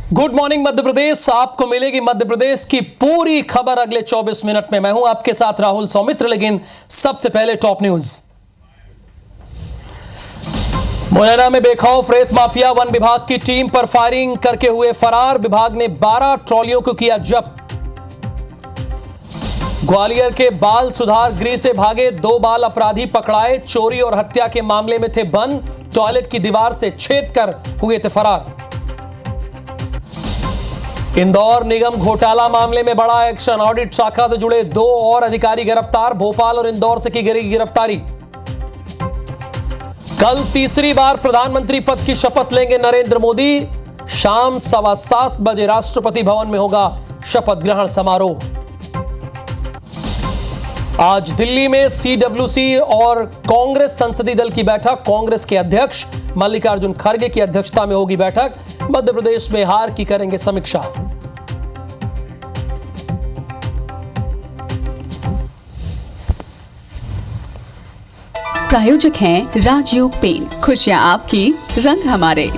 Good morning Madhya Pradesh. आपको मिलेगी मध्य प्रदेश की पूरी खबर अगले 24 मिनट में। मैं हूं आपके साथ राहुल सौमित्र, लेकिन सबसे पहले टॉप न्यूज। मुरैना में बेखौफ रेत माफिया, वन विभाग की टीम पर फायरिंग करके हुए फरार। विभाग ने 12 ट्रॉलियों को किया जब्त। ग्वालियर के बाल सुधार गृह से भागे 2 बाल अपराधी पकड़ाए। चोरी और हत्या के मामले में थे बंद, टॉयलेट की दीवार से छेद कर हुए थे फरार। इंदौर निगम घोटाला मामले में बड़ा एक्शन, ऑडिट शाखा से जुड़े 2 और अधिकारी गिरफ्तार। भोपाल और इंदौर से की गई गिरफ्तारी। कल तीसरी बार प्रधानमंत्री पद की शपथ लेंगे नरेंद्र मोदी। शाम 7:15 बजे राष्ट्रपति भवन में होगा शपथ ग्रहण समारोह। आज दिल्ली में सीडब्ल्यूसी और कांग्रेस संसदीय दल की बैठक। कांग्रेस के अध्यक्ष मल्लिकार्जुन खड़गे की अध्यक्षता में होगी बैठक। मध्य प्रदेश में हार की करेंगे समीक्षा। प्रायोजक हैं राजयोग पेंट, खुशियां आपकी, रंग हमारे।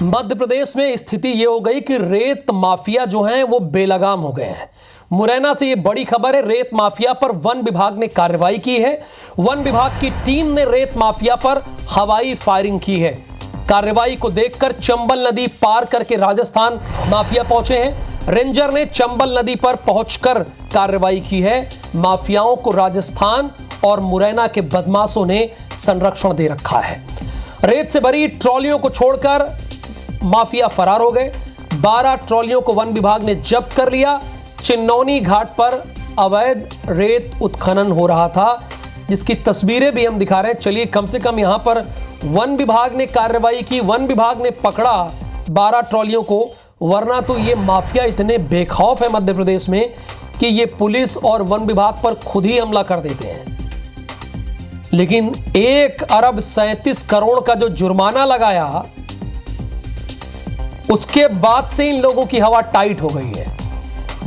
मध्य प्रदेश में स्थिति यह हो गई कि रेत माफिया जो हैं वो बेलगाम हो गए हैं। मुरैना से ये बड़ी खबर है। रेत माफिया पर वन विभाग ने कार्रवाई की है। वन विभाग की टीम ने रेत माफिया पर हवाई फायरिंग की है। कार्रवाई को देखकर चंबल नदी पार करके राजस्थान माफिया पहुंचे हैं। रेंजर ने चंबल नदी पर पहुंचकर कार्रवाई की है। माफियाओं को राजस्थान और मुरैना के बदमाशों ने संरक्षण दे रखा है। रेत से भरी ट्रॉलियों को छोड़कर माफिया फरार हो गए। 12 ट्रॉलियों को वन विभाग ने जब्त कर लिया। चिन्नौनी घाट पर अवैध रेत उत्खनन हो रहा था, जिसकी तस्वीरें भी हम दिखा रहे हैं। चलिए, कम से कम यहां पर वन विभाग ने कार्रवाई की। वन विभाग ने पकड़ा 12 ट्रॉलियों को, वरना तो ये माफिया इतने बेखौफ है मध्य प्रदेश में कि ये पुलिस और वन विभाग पर खुद ही हमला कर देते हैं। लेकिन 1 अरब 37 करोड़ का जो जुर्माना लगाया, उसके बाद से इन लोगों की हवा टाइट हो गई है।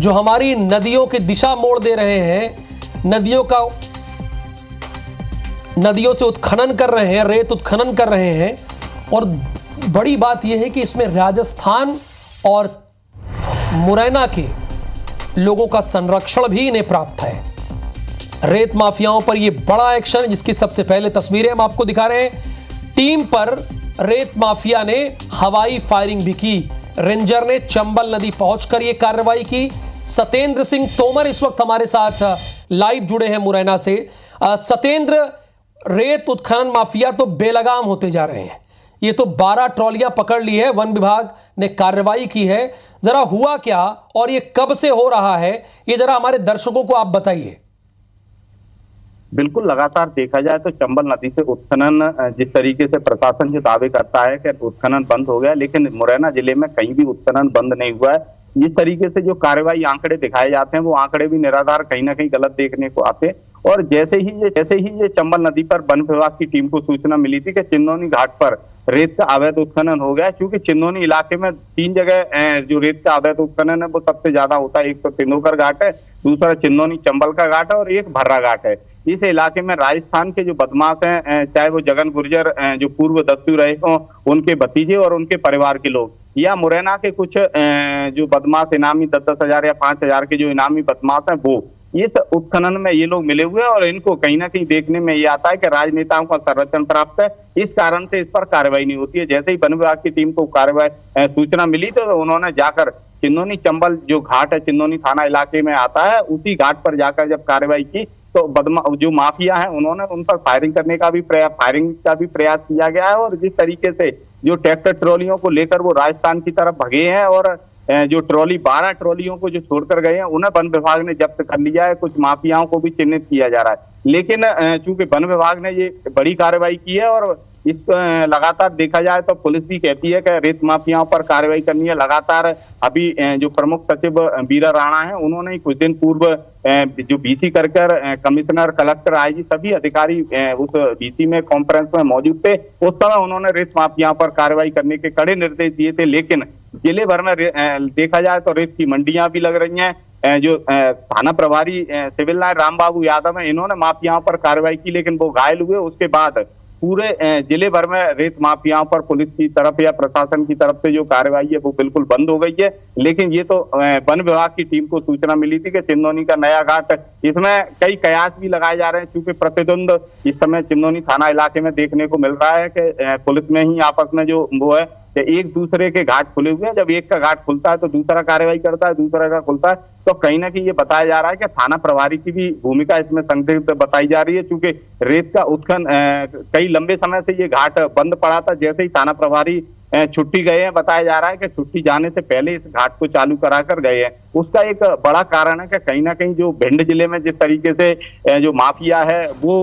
जो हमारी नदियों की दिशा मोड़ दे रहे हैं, नदियों से उत्खनन कर रहे हैं, रेत उत्खनन कर रहे हैं। और बड़ी बात यह है कि इसमें राजस्थान और मुरैना के लोगों का संरक्षण भी इन्हें प्राप्त है। रेत माफियाओं पर यह बड़ा एक्शन है, जिसकी सबसे पहले तस्वीरें हम आपको दिखा रहे हैं। टीम पर रेत माफिया ने हवाई फायरिंग भी की। रेंजर ने चंबल नदी पहुंचकर यह कार्रवाई की। सत्येंद्र सिंह तोमर इस वक्त हमारे साथ लाइव जुड़े हैं मुरैना से। सत्येंद्र, रेत उत्खनन माफिया तो बेलगाम होते जा रहे हैं। ये तो 12 ट्रॉलियां पकड़ ली है, वन विभाग ने कार्रवाई की है। जरा हुआ क्या और ये कब से हो रहा है, ये जरा हमारे दर्शकों को आप बताइए। बिल्कुल, लगातार देखा जाए तो चंबल नदी से उत्खनन जिस तरीके से प्रशासन जो दावे करता है कि उत्खनन बंद हो गया, लेकिन मुरैना जिले में कहीं भी उत्खनन बंद नहीं हुआ है। जिस तरीके से जो कार्रवाई आंकड़े दिखाए जाते हैं, वो आंकड़े भी निराधार, कहीं ना कहीं गलत देखने को आते हैं। और जैसे ही ये चंबल नदी पर वन विभाग की टीम को सूचना मिली थी कि चिन्नौनी घाट पर रेत का अवैध उत्खनन हो गया, क्योंकि चिन्नौनी इलाके में 3 जगह जो रेत का अवैध उत्खनन है वो सबसे ज्यादा होता है। एक तो तेंदुलकर घाट है, दूसरा चिन्नौनी चंबल का घाट है और एक भर्रा घाट है। इस इलाके में राजस्थान के जो बदमाश हैं, चाहे वो जगन गुर्जर जो पूर्व दस्यु रहे हों, उनके भतीजे और उनके परिवार के लोग, या मुरैना के कुछ जो बदमाश इनामी 10-10 हजार या 5 हजार के जो इनामी बदमाश हैं, वो इस उत्खनन में ये लोग मिले हुए हैं। और इनको कहीं ना कहीं देखने में ये आता है कि राजनेताओं का संरक्षण प्राप्त है, इस कारण से इस पर कार्रवाई नहीं होती है। जैसे ही वन विभाग की टीम को कार्रवाई सूचना मिली तो उन्होंने जाकर चिन्नौनी चंबल जो घाट है, चिन्नौनी थाना इलाके में आता है, उसी घाट पर जाकर जब कार्रवाई की तो जो माफिया है उन्होंने उन पर फायरिंग का भी प्रयास किया गया है। और जिस तरीके से जो ट्रैक्टर ट्रॉलियों को लेकर वो राजस्थान की तरफ भगे हैं, और जो 12 ट्रॉलियों को जो छोड़कर गए हैं, उन्हें वन विभाग ने जब्त कर लिया है। कुछ माफियाओं को भी चिन्हित किया जा रहा है। लेकिन चूंकि वन विभाग ने ये बड़ी कार्रवाई की है और इस लगातार देखा जाए तो पुलिस भी कहती है कि रेत माफियाओं पर कार्रवाई करनी है। लगातार अभी जो प्रमुख सचिव बीरा राणा है, उन्होंने कुछ दिन पूर्व जो बीसी कर कमिश्नर, कलेक्टर, आईजी सभी अधिकारी उस बीसी में कॉन्फ्रेंस में मौजूद थे। उस समय उन्होंने रेत माफियाओं पर कार्रवाई करने के कड़े निर्देश दिए थे, लेकिन जिले भर में देखा जाए तो रेत की मंडियां भी लग रही हैं। जो थाना प्रभारी सिविल लाइन रामबाबू यादव है, इन्होंने माफियाओं पर कार्रवाई की, लेकिन वो घायल हुए। उसके बाद पूरे जिले भर में रेत माफियाओं पर पुलिस की तरफ या प्रशासन की तरफ से जो कार्रवाई है वो बिल्कुल बंद हो गई है। लेकिन ये तो वन विभाग की टीम को सूचना मिली थी कि चिंदौनी का नया घाट, इसमें कई कयास भी लगाए जा रहे हैं, क्योंकि प्रतिद्वंद इस समय चिंदौनी थाना इलाके में देखने को मिल रहा है कि पुलिस में ही आपस में जो वो है एक दूसरे के घाट खुले हुए हैं। जब एक का घाट खुलता है तो दूसरा कार्रवाई करता है, दूसरा का खुलता है, तो कहीं ना कहीं ये बताया जा रहा है कि थाना प्रभारी की भी भूमिका इसमें संदिग्ध बताई जा रही है, क्योंकि रेत का उत्खनन कई लंबे समय से ये घाट बंद पड़ा था। जैसे ही थाना प्रभारी छुट्टी गए हैं, बताया जा रहा है कि छुट्टी जाने से पहले इस घाट को चालू करा कर गए हैं। उसका एक बड़ा कारण है कि कहीं ना कहीं जो भिंड जिले में जिस तरीके से जो माफिया है वो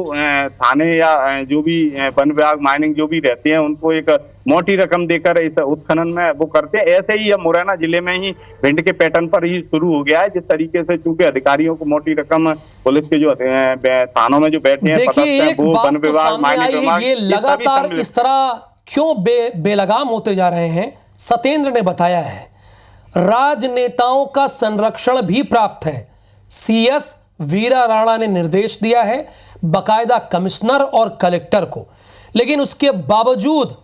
थाने या जो भी वन विभाग माइनिंग जो भी रहते हैं उनको एक मोटी रकम देकर इस उत्खनन में वो करते हैं। ऐसे ही अब मुरैना जिले में ही भिंड के पैटर्न पर ही शुरू हो गया है, जिस तरीके से चूंकि अधिकारियों को मोटी रकम पुलिस के जो थानों में जो बैठे हैं देखिए, वो वन विभाग माइनिंग विभाग ये लगातार इस तरह क्यों बेलगाम होते जा रहे हैं। सत्येंद्र ने बताया है राजनेताओं का संरक्षण भी प्राप्त है। सीएस वीरा राणा ने निर्देश दिया है बकायदा कमिश्नर और कलेक्टर को, लेकिन उसके बावजूद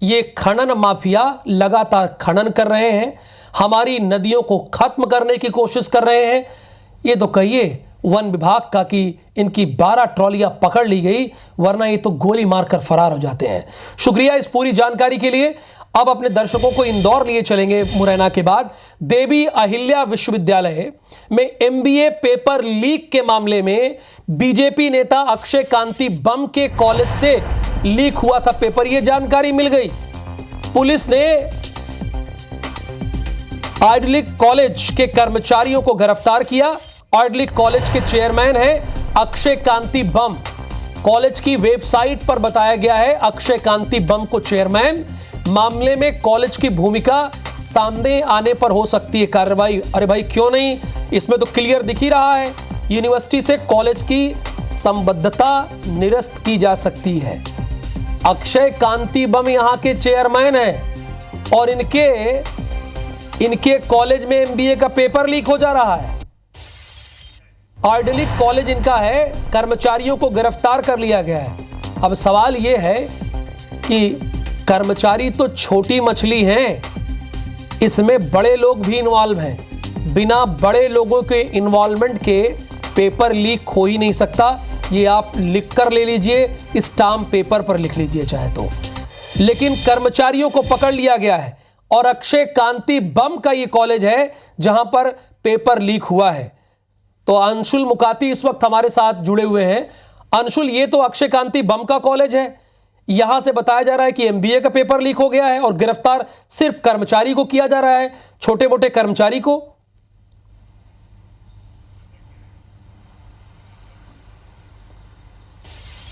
ये खनन माफिया लगातार खनन कर रहे हैं, हमारी नदियों को खत्म करने की कोशिश कर रहे हैं। ये तो कहिए वन विभाग का कि इनकी 12 ट्रॉलियां पकड़ ली गई, वरना ये तो गोली मारकर फरार हो जाते हैं। शुक्रिया इस पूरी जानकारी के लिए। अब अपने दर्शकों को इंदौर लिए चलेंगे मुरैना के बाद। देवी अहिल्या विश्वविद्यालय में एमबीए पेपर लीक के मामले में बीजेपी नेता अक्षय कांति बम के कॉलेज से लीक हुआ था पेपर, यह जानकारी मिल गई। पुलिस ने आइडलिक कॉलेज के कर्मचारियों को गिरफ्तार किया। आइडलिक कॉलेज के चेयरमैन हैं अक्षय कांति बम। कॉलेज की वेबसाइट पर बताया गया है अक्षय कांति बम को चेयरमैन। मामले में कॉलेज की भूमिका सामने आने पर हो सकती है कार्रवाई। अरे भाई क्यों नहीं, इसमें तो क्लियर दिख ही रहा है, यूनिवर्सिटी से कॉलेज की संबद्धता निरस्त की जा सकती है। अक्षय कांति बम यहां के चेयरमैन हैं और इनके कॉलेज में एमबीए का पेपर लीक हो जा रहा है। आइडलिक कॉलेज इनका है, कर्मचारियों को गिरफ्तार कर लिया गया है। अब सवाल यह है कि कर्मचारी तो छोटी मछली हैं, इसमें बड़े लोग भी इन्वॉल्व हैं। बिना बड़े लोगों के इन्वॉल्वमेंट के पेपर लीक हो ही नहीं सकता। ये आप लिख कर ले लीजिए, स्टाम्प पेपर पर लिख लीजिए चाहे तो। लेकिन कर्मचारियों को पकड़ लिया गया है और अक्षय कांति बम का ये कॉलेज है जहां पर पेपर लीक हुआ है। तो अंशुल मुकाती इस वक्त हमारे साथ जुड़े हुए हैं। अंशुल, ये तो अक्षय कांति बम का कॉलेज है, यहां से बताया जा रहा है कि एमबीए का पेपर लीक हो गया है और गिरफ्तार सिर्फ कर्मचारी को किया जा रहा है, छोटे मोटे कर्मचारी को।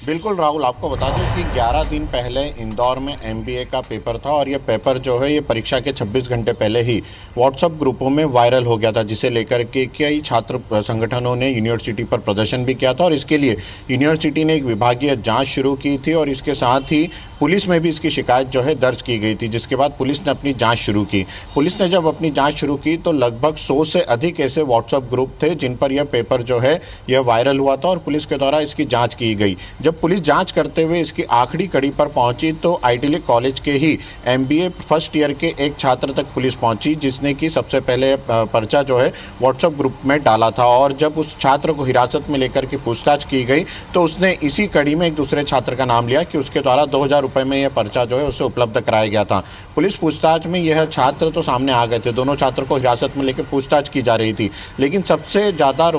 बिल्कुल राहुल, आपको बता दूं कि 11 दिन पहले इंदौर में एमबीए का पेपर था और ये पेपर जो है ये परीक्षा के 26 घंटे पहले ही व्हाट्सएप ग्रुपों में वायरल हो गया था, जिसे लेकर के कई छात्र संगठनों ने यूनिवर्सिटी पर प्रदर्शन भी किया था और इसके लिए यूनिवर्सिटी ने एक विभागीय जांच शुरू की थी और इसके साथ ही पुलिस में भी इसकी शिकायत जो है दर्ज की गई थी, जिसके बाद पुलिस ने अपनी जाँच शुरू की। पुलिस ने जब अपनी जाँच शुरू की तो लगभग 100 से अधिक ऐसे व्हाट्सएप ग्रुप थे जिन पर यह पेपर जो है यह वायरल हुआ था और पुलिस के द्वारा इसकी जाँच की गई। जब पुलिस जांच करते हुए इसकी आखिरी कड़ी पर पहुंची तो आइडिलिक कॉलेज के ही एमबीए फर्स्ट ईयर के एक छात्र तक पुलिस पहुंची, जिसने कि सबसे पहले पर्चा जो है व्हाट्सएप ग्रुप में डाला था और जब उस छात्र को हिरासत में लेकर के पूछताछ की गई तो उसने इसी कड़ी में एक दूसरे छात्र का नाम लिया कि उसके द्वारा 2000 रुपये में यह पर्चा जो है उसे उपलब्ध कराया गया था। पुलिस पूछताछ में यह छात्र तो सामने आ गए थे, दोनों छात्रों को हिरासत में लेकर पूछताछ की जा रही थी, लेकिन सबसे ज़्यादा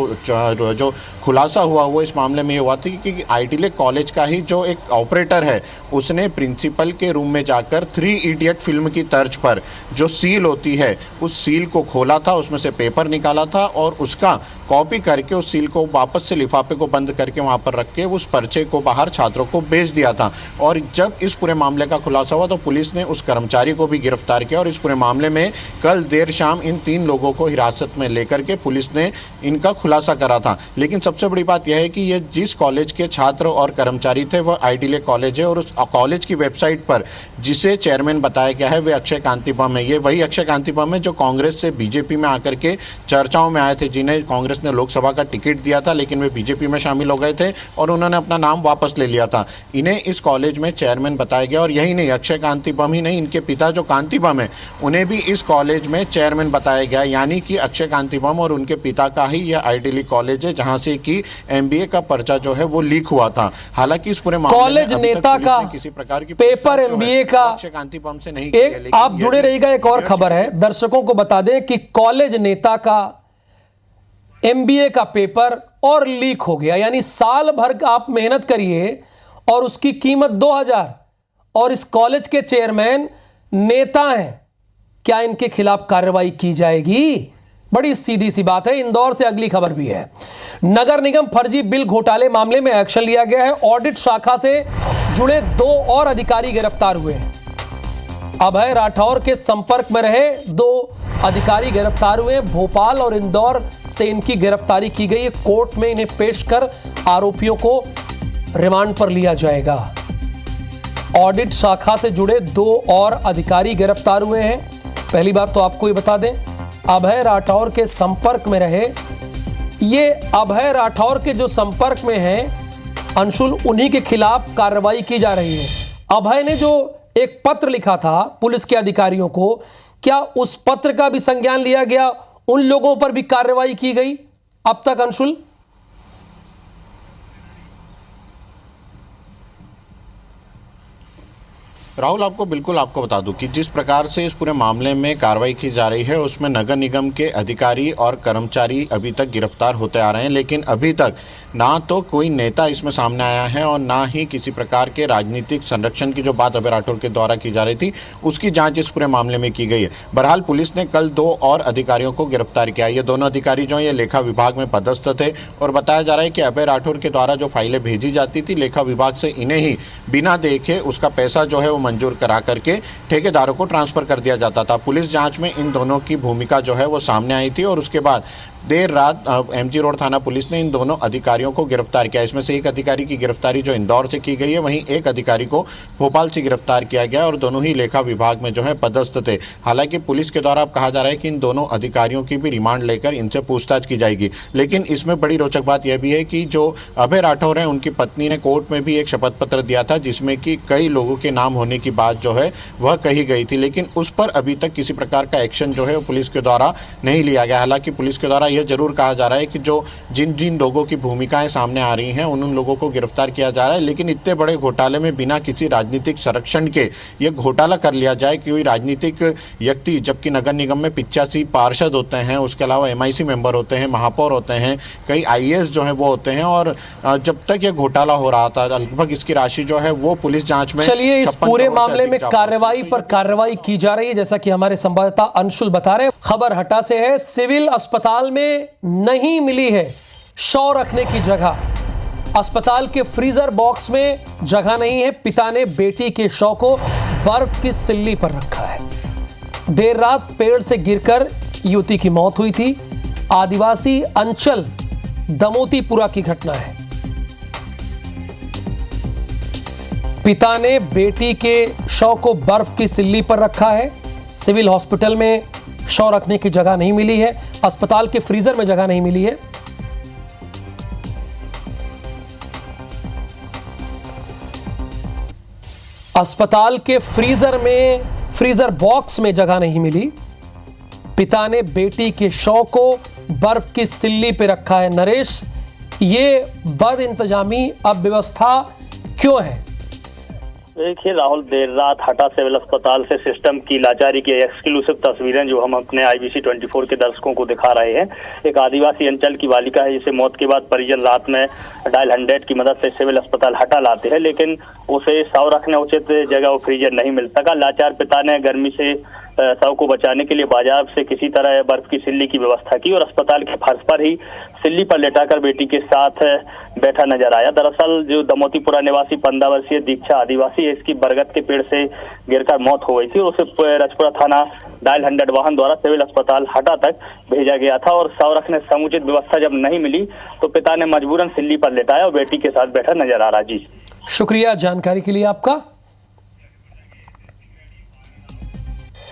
जो खुलासा हुआ वो इस मामले में ये हुआ था कि आइडिलिक कॉलेज का ही जो एक ऑपरेटर है उसने प्रिंसिपल के रूम में जाकर 3 इडियट फिल्म की तर्ज पर जो सील होती है उस सील को खोला था, उसमें से पेपर निकाला था और उसका कॉपी करके उस सील को वापस से लिफाफे को बंद करके वहां पर रख के उस पर्चे को बाहर छात्रों को भेज दिया था। और जब इस पूरे मामले का खुलासा हुआ तो पुलिस ने उस कर्मचारी को भी गिरफ्तार किया और इस पूरे मामले में कल देर शाम इन 3 लोगों को हिरासत में लेकर के पुलिस ने इनका खुलासा करा था। लेकिन सबसे बड़ी बात यह है कि ये जिस कॉलेज के छात्र और कर्मचारी थे वह आइडियल कॉलेज है और उस कॉलेज की वेबसाइट पर जिसे चेयरमैन बताया गया है वे अक्षय कांतिबम है। ये वही अक्षय कांतिबम है जो कांग्रेस से बीजेपी में आकर के चर्चाओं में आए थे, जिन्हें कांग्रेस ने लोकसभा का टिकट दिया था लेकिन वे बीजेपी में शामिल हो गए थे और उन्होंने अपना नाम वापस ले लिया था। इन्हें इस कॉलेज में चेयरमैन बताया गया और यही नहीं, अक्षय कांतिबम ही नहीं, इनके पिता जो कांतिबम है उन्हें भी इस कॉलेज में चेयरमैन बताया गया। यानी कि अक्षय कांतिबम और उनके पिता का ही यह आइडियल कॉलेज है जहां से कि एमबीए का पर्चा जो है वो लीक हुआ था। हालांकि इस पूरे कॉलेज नेता का किसी प्रकार की पेपर एमबीए का अक्षय कांतिबम से नहीं एक, आप जुड़े रहिएगा, एक और खबर है, दर्शकों को बता दें कि कॉलेज नेता का एमबीए का पेपर और लीक हो गया। यानी साल भर का आप मेहनत करिए और उसकी कीमत 2000, और इस कॉलेज के चेयरमैन नेता हैं, क्या इनके खिलाफ कार्रवाई की जाएगी? बड़ी सीधी सी बात है। इंदौर से अगली खबर भी है। नगर निगम फर्जी बिल घोटाले मामले में एक्शन लिया गया है। ऑडिट शाखा से जुड़े 2 और अधिकारी गिरफ्तार हुए हैं। अभय राठौर के संपर्क में रहे 2 अधिकारी गिरफ्तार हुए। भोपाल और इंदौर से इनकी गिरफ्तारी की गई है। कोर्ट में इन्हें पेश कर आरोपियों को रिमांड पर लिया जाएगा। ऑडिट शाखा से जुड़े 2 और अधिकारी गिरफ्तार हुए हैं। पहली बात तो आपको ये बता दें, अभय राठौर के संपर्क में रहे, ये अभय राठौर के जो संपर्क में हैं अंशुल, उन्हीं के खिलाफ कार्रवाई की जा रही है। अभय ने जो एक पत्र लिखा था पुलिस के अधिकारियों को, क्या उस पत्र का भी संज्ञान लिया गया? उन लोगों पर भी कार्रवाई की गई अब तक अंशुल? राहुल, आपको बता दूं कि जिस प्रकार से इस पूरे मामले में कार्रवाई की जा रही है उसमें नगर निगम के अधिकारी और कर्मचारी अभी तक गिरफ्तार होते आ रहे हैं, लेकिन अभी तक ना तो कोई नेता इसमें सामने आया है और ना ही किसी प्रकार के राजनीतिक संरक्षण की जो बात अभय राठौर के द्वारा की जा रही थी उसकी जांच इस पूरे मामले में की गई है। बहरहाल पुलिस ने कल 2 और अधिकारियों को गिरफ्तार किया। ये दोनों अधिकारी जो ये लेखा विभाग में पदस्थ थे और बताया जा रहा है कि अभय राठौर के द्वारा जो फाइलें भेजी जाती थी लेखा विभाग से, इन्हें ही बिना देखे उसका पैसा जो है वो मंजूर करा करके ठेकेदारों को ट्रांसफर कर दिया जाता था। पुलिस जांच में इन दोनों की भूमिका जो है वो सामने आई थी और उसके बाद देर रात एमजी रोड थाना पुलिस ने इन दोनों अधिकारियों को गिरफ्तार किया। इसमें से एक अधिकारी की गिरफ्तारी जो इंदौर से की गई है, वहीं एक अधिकारी को भोपाल से गिरफ्तार किया गया और दोनों ही लेखा विभाग में जो है पदस्थ थे। हालांकि पुलिस के द्वारा अब कहा जा रहा है कि इन दोनों अधिकारियों की भी रिमांड लेकर इनसे पूछताछ की जाएगी। लेकिन इसमें बड़ी रोचक बात यह भी है कि जो अभय राठौर हैं उनकी पत्नी ने कोर्ट में भी एक शपथ पत्र दिया था जिसमें कि कई लोगों के नाम होने की बात जो है वह कही गई थी, लेकिन उस पर अभी तक किसी प्रकार का एक्शन जो है वो पुलिस के द्वारा नहीं लिया गया। हालांकि पुलिस के द्वारा यह जरूर कहा जा रहा है कि जो जिन जिन लोगों की भूमिकाएं सामने आ रही हैं उन लोगों को गिरफ्तार किया जा रहा है, लेकिन इतने बड़े घोटाले में बिना किसी राजनीतिक संरक्षण के ये घोटाला कर लिया जाए कि कोई राजनीतिक व्यक्ति, जबकि नगर निगम में 85 पार्षद होते हैं, उसके अलावा एमआईसी मेंबर होते हैं, महापौर होते हैं, कई आईएएस जो है वो होते हैं, और जब तक ये घोटाला हो रहा था लगभग इसकी राशि जो है वो पुलिस जांच में, चलिए इस पूरे मामले में कार्रवाई पर कार्रवाई की जा रही है जैसा कि हमारे संवाददाता अंशुल बता रहे हैं। खबर हटा से है, सिविल अस्पताल में नहीं मिली है शव रखने की जगह। अस्पताल के फ्रीजर बॉक्स में जगह नहीं है। पिता ने बेटी के शव को बर्फ की सिल्ली पर रखा है। देर रात पेड़ से गिरकर युवती की मौत हुई थी। आदिवासी अंचल दमोतीपुरा की घटना है। पिता ने बेटी के शव को बर्फ की सिल्ली पर रखा है। सिविल हॉस्पिटल में शव रखने की जगह नहीं मिली है। अस्पताल के फ्रीजर में जगह नहीं मिली है। अस्पताल के फ्रीजर बॉक्स में जगह नहीं मिली। पिता ने बेटी के शव को बर्फ की सिल्ली पे रखा है। नरेश, ये बद इंतजामी अव्यवस्था क्यों है? देखिए राहुल, देर रात हटा सिविल अस्पताल से सिस्टम की लाचारी की एक्सक्लूसिव तस्वीरें जो हम अपने IBC 24 के दर्शकों को दिखा रहे हैं। एक आदिवासी अंचल की बालिका है जिसे मौत के बाद परिजन रात में डायल 100 की मदद से सिविल अस्पताल हटा लाते हैं, लेकिन उसे शव रखने उचित जगह वो फ्रीजर नहीं मिल सका। लाचार पिता ने गर्मी से शव को बचाने के लिए बाजार से किसी तरह बर्फ की सिल्ली की व्यवस्था की और अस्पताल के फर्श पर ही सिल्ली पर लेटाकर बेटी के साथ बैठा नजर आया। दरअसल जो दमोतीपुरा निवासी 15 वर्षीय दीक्षा आदिवासी है, इसकी बरगद के पेड़ से गिरकर मौत हो गई थी और उसे रजपुरा थाना डायल 100 वाहन द्वारा सिविल अस्पताल हटा तक भेजा गया था और शव रखने समुचित व्यवस्था जब नहीं मिली तो पिता ने मजबूरन सिल्ली पर लेटाया और बेटी के साथ बैठा नजर आ रहा। जी शुक्रिया जानकारी के लिए आपका।